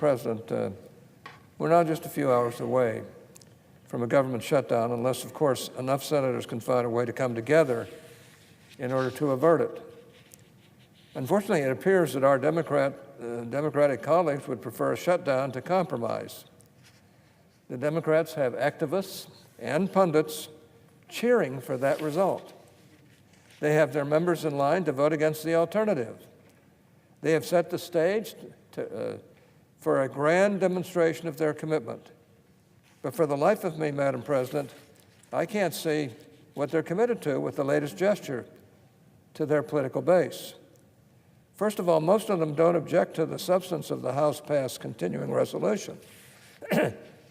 President, we're now just a few hours away from a government shutdown, unless, of course, enough senators can find a way to come together in order to avert it. Unfortunately, it appears that our Democratic colleagues would prefer a shutdown to compromise. The Democrats have activists and pundits cheering for that result. They have their members in line to vote against the alternative. They have set the stage for a grand demonstration of their commitment. But for the life of me, Madam President, I can't see what they're committed to with the latest gesture to their political base. First of all, most of them don't object to the substance of the House-passed continuing resolution.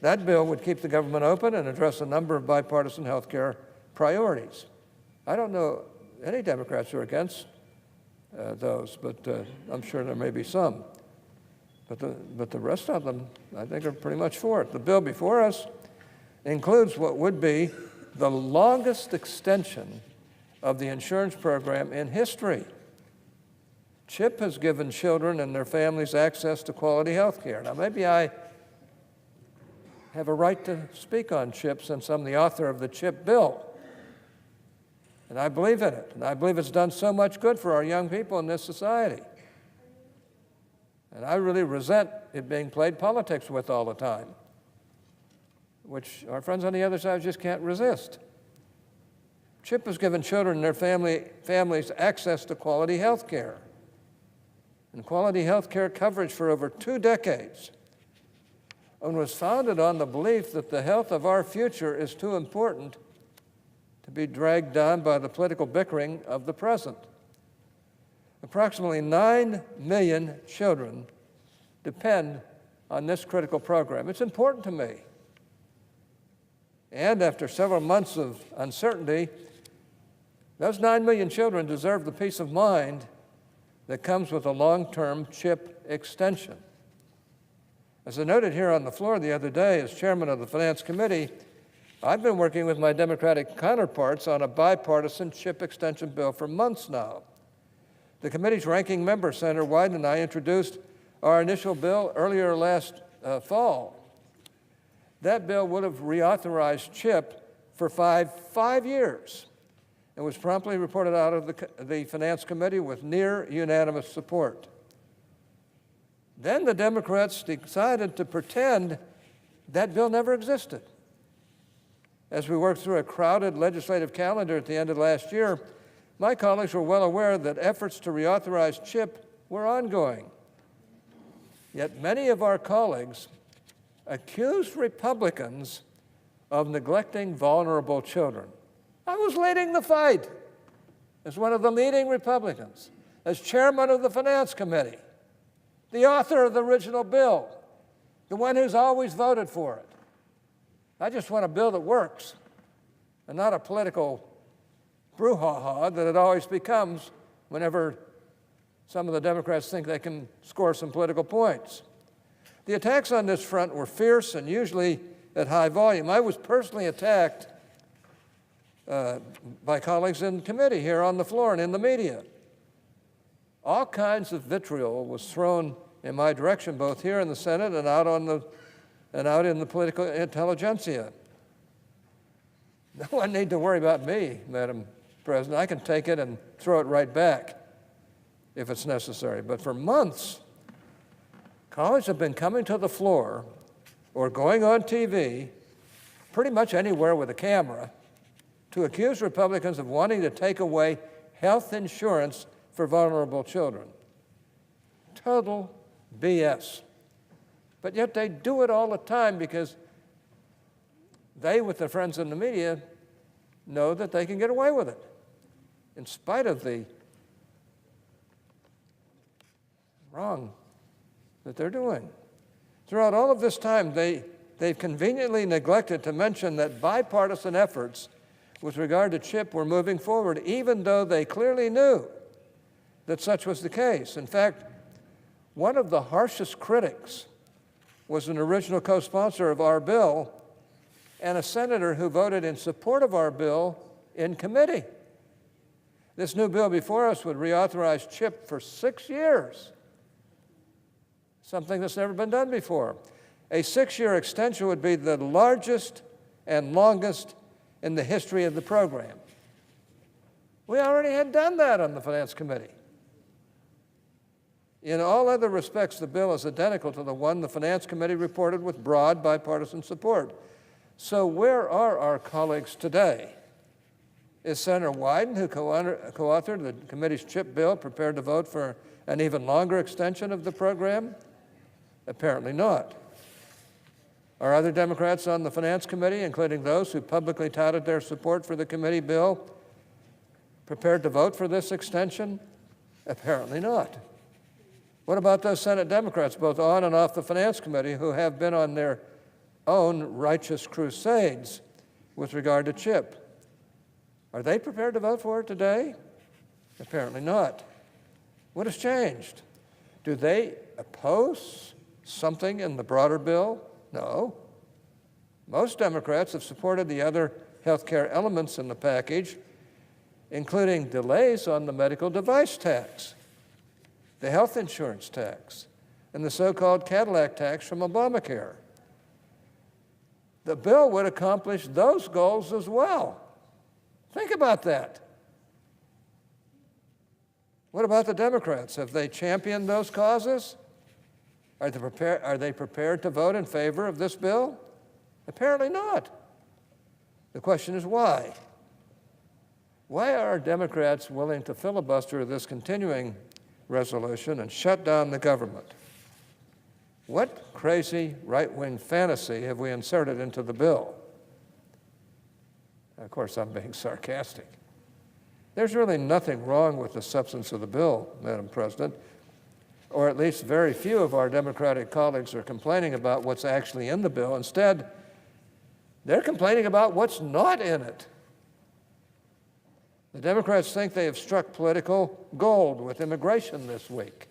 That bill would keep the government open and address a number of bipartisan health care priorities. I don't know any Democrats who are against those, but I'm sure there may be some. But the rest of them, I think, are pretty much for it. The bill before us includes what would be the longest extension of the insurance program in history. CHIP has given children and their families access to quality health care. Now, maybe I have a right to speak on CHIP since I'm the author of the CHIP bill. And I believe in it, and I believe it's done so much good for our young people in this society. And I really resent it being played politics with all the time, which our friends on the other side just can't resist. CHIP has given children and their families access to quality health care, and quality health care coverage for over 2 decades, and was founded on the belief that the health of our future is too important to be dragged down by the political bickering of the present. Approximately 9 million children depend on this critical program. It's important to me. And after several months of uncertainty, those 9 million children deserve the peace of mind that comes with a long-term CHIP extension. As I noted here on the floor the other day as chairman of the Finance Committee, I've been working with my Democratic counterparts on a bipartisan CHIP extension bill for months now. The committee's ranking member, Senator Wyden, and I introduced our initial bill earlier last fall. That bill would have reauthorized CHIP for five years and was promptly reported out of the Finance Committee with near unanimous support. Then the Democrats decided to pretend that bill never existed. As we worked through a crowded legislative calendar at the end of last year, my colleagues were well aware that efforts to reauthorize CHIP were ongoing. Yet many of our colleagues accused Republicans of neglecting vulnerable children. I was leading the fight as one of the leading Republicans, as chairman of the Finance Committee, the author of the original bill, the one who's always voted for it. I just want a bill that works and not a political brouhaha that it always becomes whenever some of the Democrats think they can score some political points. The attacks on this front were fierce and usually at high volume. I was personally attacked by colleagues in committee here on the floor and in the media. All kinds of vitriol was thrown in my direction, both here in the Senate and out in the political intelligentsia. No one need to worry about me, Madam President. I can take it and throw it right back if it's necessary. But for months, colleagues have been coming to the floor or going on TV, pretty much anywhere with a camera, to accuse Republicans of wanting to take away health insurance for vulnerable children. Total BS. But yet they do it all the time because they, with their friends in the media, know that they can get away with it, in spite of the wrong that they're doing. Throughout all of this time, they've conveniently neglected to mention that bipartisan efforts with regard to CHIP were moving forward, even though they clearly knew that such was the case. In fact, one of the harshest critics was an original co-sponsor of our bill and a senator who voted in support of our bill in committee. This new bill before us would reauthorize CHIP for 6 years. something that's never been done before. A 6-year extension would be the largest and longest in the history of the program. We already had done that on the Finance Committee. In all other respects, the bill is identical to the one the Finance Committee reported with broad bipartisan support. So where are our colleagues today? Is Senator Wyden, who co-authored the committee's CHIP bill, prepared to vote for an even longer extension of the program? Apparently not. Are other Democrats on the Finance Committee, including those who publicly touted their support for the committee bill, prepared to vote for this extension? Apparently not. What about those Senate Democrats, both on and off the Finance Committee, who have been on their own righteous crusades with regard to CHIP? Are they prepared to vote for it today? Apparently not. What has changed? Do they oppose something in the broader bill? No. Most Democrats have supported the other health care elements in the package, including delays on the medical device tax, the health insurance tax, and the so-called Cadillac tax from Obamacare. The bill would accomplish those goals as well. Think about that. What about the Democrats? Have they championed those causes? Are they prepared to vote in favor of this bill? Apparently not. The question is why? Why are Democrats willing to filibuster this continuing resolution and shut down the government? What crazy right-wing fantasy have we inserted into the bill? Of course, I'm being sarcastic. There's really nothing wrong with the substance of the bill, Madam President, or at least very few of our Democratic colleagues are complaining about what's actually in the bill. Instead, they're complaining about what's not in it. The Democrats think they have struck political gold with immigration this week.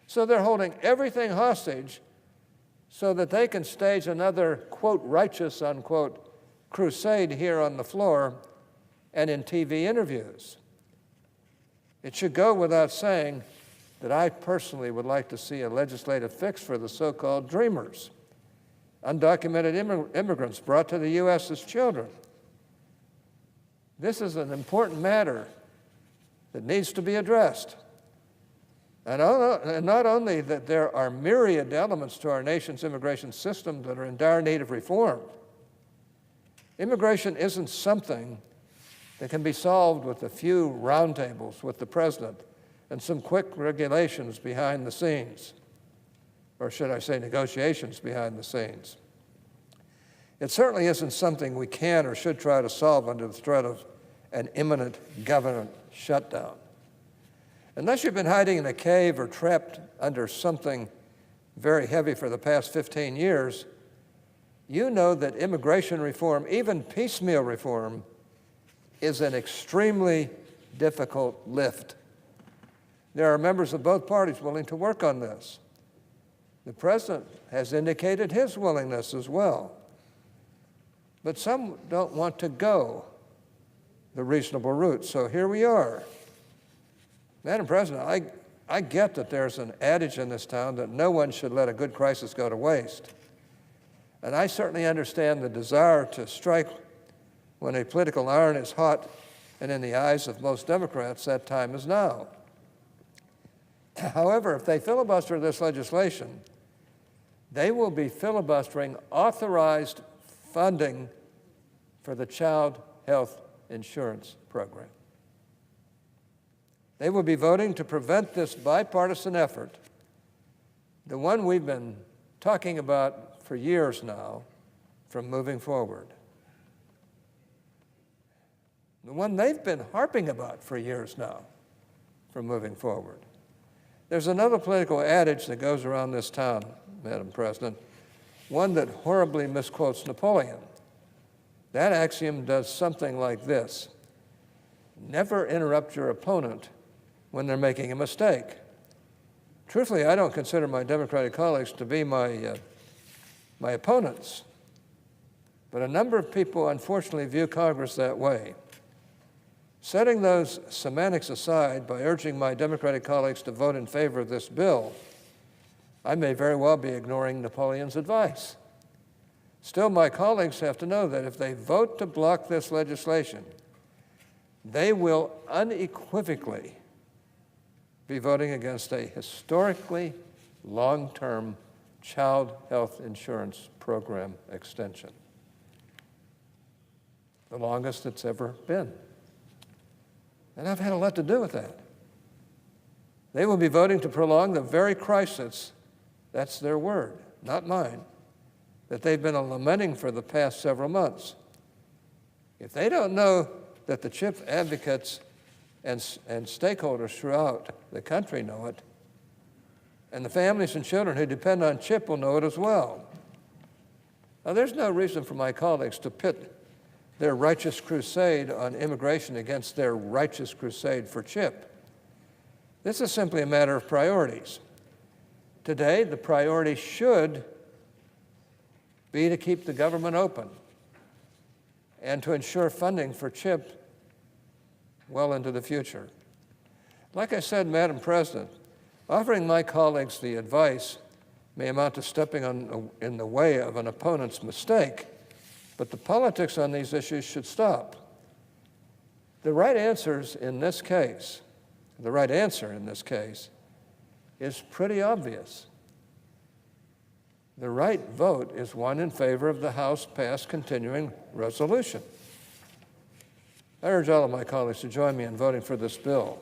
So they're holding everything hostage so that they can stage another, quote, righteous, unquote, crusade here on the floor and in TV interviews. It should go without saying that I personally would like to see a legislative fix for the so-called dreamers, undocumented immigrants brought to the U.S. as children. This is an important matter that needs to be addressed. And not only that there are myriad elements to our nation's immigration system that are in dire need of reform. Immigration isn't something that can be solved with a few roundtables with the president and some quick regulations behind the scenes, or should I say negotiations behind the scenes. It certainly isn't something we can or should try to solve under the threat of an imminent government shutdown. Unless you've been hiding in a cave or trapped under something very heavy for the past 15 years, you know that immigration reform, even piecemeal reform, is an extremely difficult lift. There are members of both parties willing to work on this. The president has indicated his willingness as well. But some don't want to go the reasonable route, so here we are. Madam President, I get that there's an adage in this town that no one should let a good crisis go to waste. And I certainly understand the desire to strike when a political iron is hot, and in the eyes of most Democrats, that time is now. However, if they filibuster this legislation, they will be filibustering authorized funding for the Child Health Insurance Program. They will be voting to prevent this bipartisan effort, the one we've been talking about for years now, from moving forward. The one they've been harping about for years now, from moving forward. There's another political adage that goes around this town, Madam President, one that horribly misquotes Napoleon. That axiom does something like this: never interrupt your opponent when they're making a mistake. Truthfully, I don't consider my Democratic colleagues to be my opponents, but a number of people unfortunately view Congress that way. Setting those semantics aside by urging my Democratic colleagues to vote in favor of this bill, I may very well be ignoring Napoleon's advice. Still, my colleagues have to know that if they vote to block this legislation, they will unequivocally be voting against a historically long-term child health insurance program extension, the longest it's ever been. And I've had a lot to do with that. They will be voting to prolong the very crisis, that's their word, not mine, that they've been lamenting for the past several months. If they don't know that the CHIP advocates and stakeholders throughout the country know it, and the families and children who depend on CHIP will know it as well. Now, there's no reason for my colleagues to pit their righteous crusade on immigration against their righteous crusade for CHIP. This is simply a matter of priorities. Today, the priority should be to keep the government open and to ensure funding for CHIP well into the future. Like I said, Madam President, offering my colleagues the advice may amount to stepping in the way of an opponent's mistake, but the politics on these issues should stop. The right answer in this case is pretty obvious. The right vote is one in favor of the House-passed continuing resolution. I urge all of my colleagues to join me in voting for this bill.